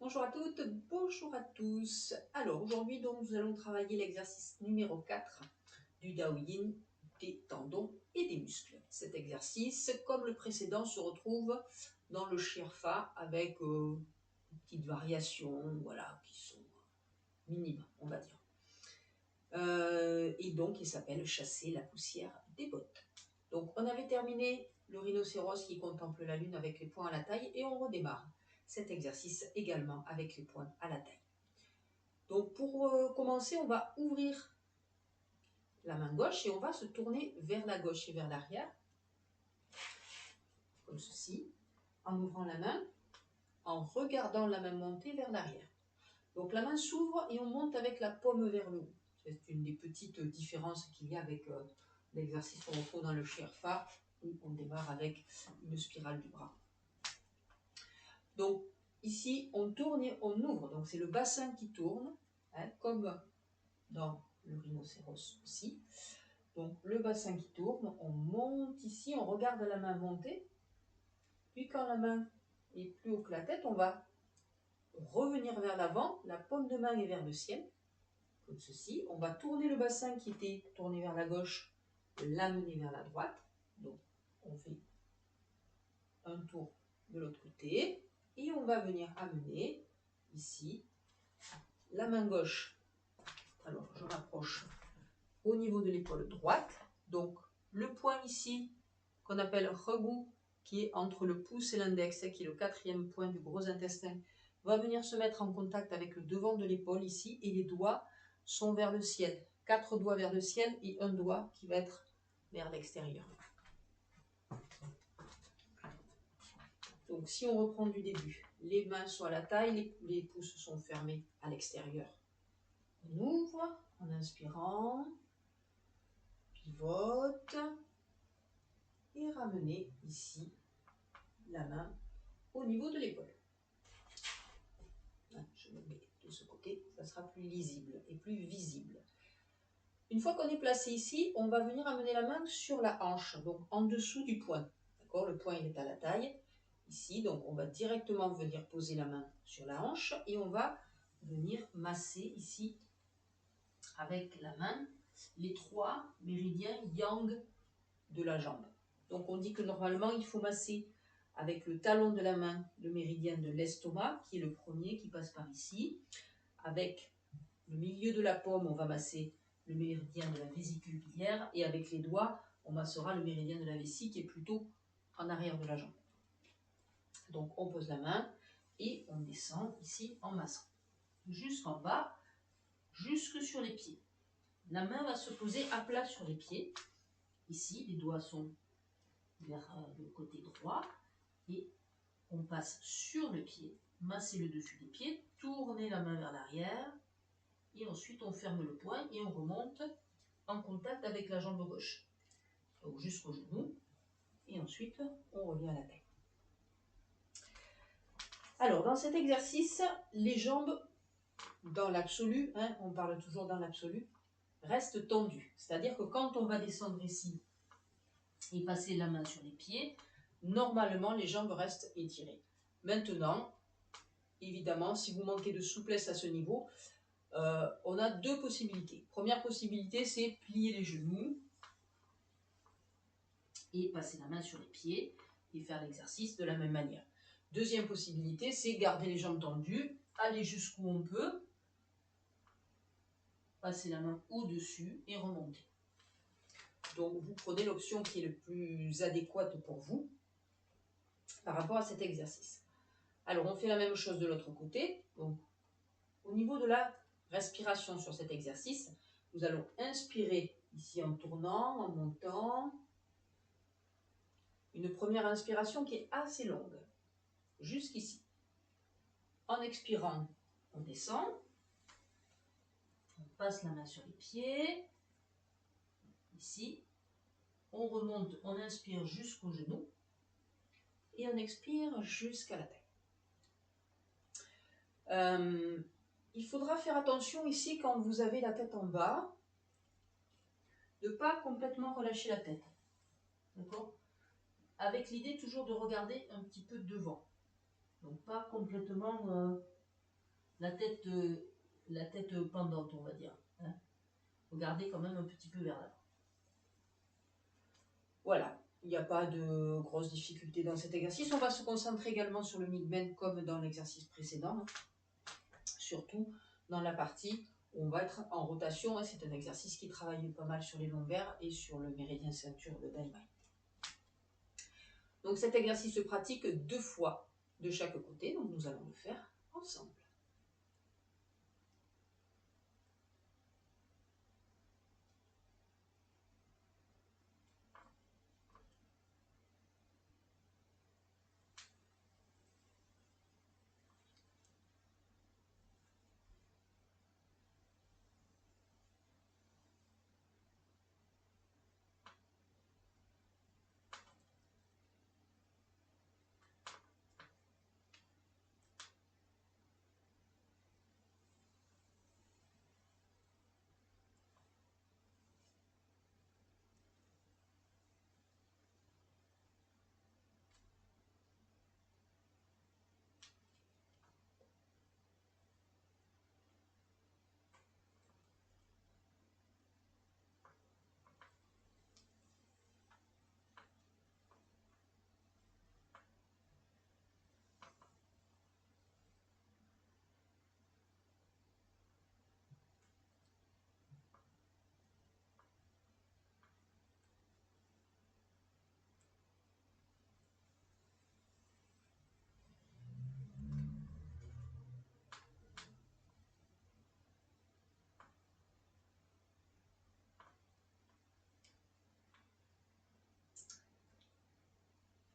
Bonjour à toutes, bonjour à tous. Alors aujourd'hui donc nous allons travailler l'exercice numéro 4 du Dao Yin des tendons et des muscles. Cet exercice, comme le précédent, se retrouve dans le Sherpa avec des petites variations, voilà, qui sont minimes, on va dire. Et donc il s'appelle chasser la poussière des bottes. Donc on avait terminé le rhinocéros qui contemple la lune avec les poings à la taille et on redémarre cet exercice également avec les poings à la taille. Donc pour commencer, on va ouvrir la main gauche et on va se tourner vers la gauche et vers l'arrière, comme ceci, en ouvrant la main, en regardant la main monter vers l'arrière. Donc la main s'ouvre et on monte avec la paume vers le haut. C'est une des petites différences qu'il y a avec l'exercice qu'on retrouve dans le Sherpa, où on démarre avec une spirale du bras. Donc ici, on tourne et on ouvre. Donc c'est le bassin qui tourne, hein, comme dans le rhinocéros aussi. Donc le bassin qui tourne, on monte ici, on regarde la main monter. Puis quand la main est plus haut que la tête, on va revenir vers l'avant, la paume de main est vers le ciel, comme ceci. On va tourner le bassin qui était tourné vers la gauche, l'amener vers la droite. Donc on fait un tour de l'autre côté. Et on va venir amener ici la main gauche. Alors je rapproche au niveau de l'épaule droite. Donc le point ici qu'on appelle regou, qui est entre le pouce et l'index, qui est le quatrième point du gros intestin, va venir se mettre en contact avec le devant de l'épaule ici et les doigts sont vers le ciel. 4 doigts vers le ciel et un doigt qui va être vers l'extérieur. Donc si on reprend du début, les mains sont à la taille, les pouces sont fermés à l'extérieur. On ouvre en inspirant, pivote et ramenez ici la main au niveau de l'épaule. Je me mets de ce côté, ça sera plus lisible et plus visible. Une fois qu'on est placé ici, on va venir amener la main sur la hanche, donc en dessous du poing. D'accord, le poing il est à la taille. Ici, donc on va directement venir poser la main sur la hanche et on va venir masser ici avec la main les 3 méridiens yang de la jambe. Donc on dit que normalement il faut masser avec le talon de la main le méridien de l'estomac, qui est le premier qui passe par ici. Avec le milieu de la paume, on va masser le méridien de la vésicule biliaire et avec les doigts, on massera le méridien de la vessie qui est plutôt en arrière de la jambe. Donc on pose la main et on descend ici en massant. Jusqu'en bas, jusque sur les pieds. La main va se poser à plat sur les pieds. Ici, les doigts sont vers le côté droit et on passe sur le pied, masser le dessus des pieds, tourner la main vers l'arrière et ensuite on ferme le poing et on remonte en contact avec la jambe gauche. Donc jusqu'au genou et ensuite on revient à la taille. Alors dans cet exercice, les jambes dans l'absolu, hein, on parle toujours dans l'absolu, restent tendues. C'est-à-dire que quand on va descendre ici et passer la main sur les pieds, normalement les jambes restent étirées. Maintenant, évidemment, si vous manquez de souplesse à ce niveau, on a 2 possibilités. Première possibilité, c'est plier les genoux et passer la main sur les pieds et faire l'exercice de la même manière. Deuxième possibilité, c'est garder les jambes tendues, aller jusqu'où on peut, passer la main au-dessus et remonter. Donc vous prenez l'option qui est le plus adéquate pour vous par rapport à cet exercice. Alors on fait la même chose de l'autre côté. Donc au niveau de la respiration sur cet exercice, nous allons inspirer ici en tournant, en montant. Une première inspiration qui est assez longue, jusqu'ici. En expirant, on descend. On passe la main sur les pieds. Ici, on remonte, on inspire jusqu'au genou. Et on expire jusqu'à la taille. Il faudra faire attention ici quand vous avez la tête en bas, de ne pas complètement relâcher la tête. D'accord ? Avec l'idée toujours de regarder un petit peu devant. Donc pas complètement la tête, pendante, on va dire. Hein. Regardez quand même un petit peu vers l'avant. Voilà, il n'y a pas de grosses difficultés dans cet exercice. On va se concentrer également sur le mid-bend comme dans l'exercice précédent. Hein. Surtout dans la partie où on va être en rotation. Hein. C'est un exercice qui travaille pas mal sur les lombaires et sur le méridien ceinture de Daimaï. Donc cet exercice se pratique 2 fois de chaque côté. Donc nous allons le faire ensemble.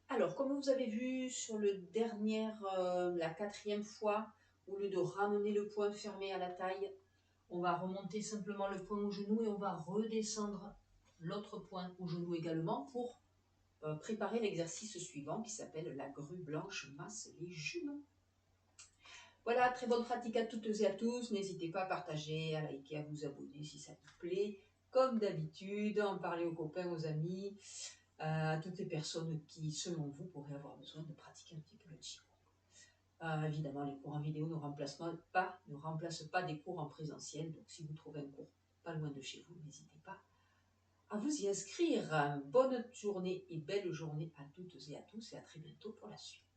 Alors, comme vous avez vu sur la 4e fois, au lieu de ramener le poing fermé à la taille, on va remonter simplement le poing au genou et on va redescendre l'autre poing au genou également pour préparer l'exercice suivant qui s'appelle la grue blanche masse les genoux. Voilà, très bonne pratique à toutes et à tous. N'hésitez pas à partager, à liker, à vous abonner si ça vous plaît. Comme d'habitude, en parler aux copains, aux amis, à toutes les personnes qui, selon vous, pourraient avoir besoin de pratiquer un petit peu le Qigong. Évidemment, les cours en vidéo ne remplacent pas des cours en présentiel. Donc, si vous trouvez un cours pas loin de chez vous, n'hésitez pas à vous y inscrire. Bonne journée et belle journée à toutes et à tous et à très bientôt pour la suite.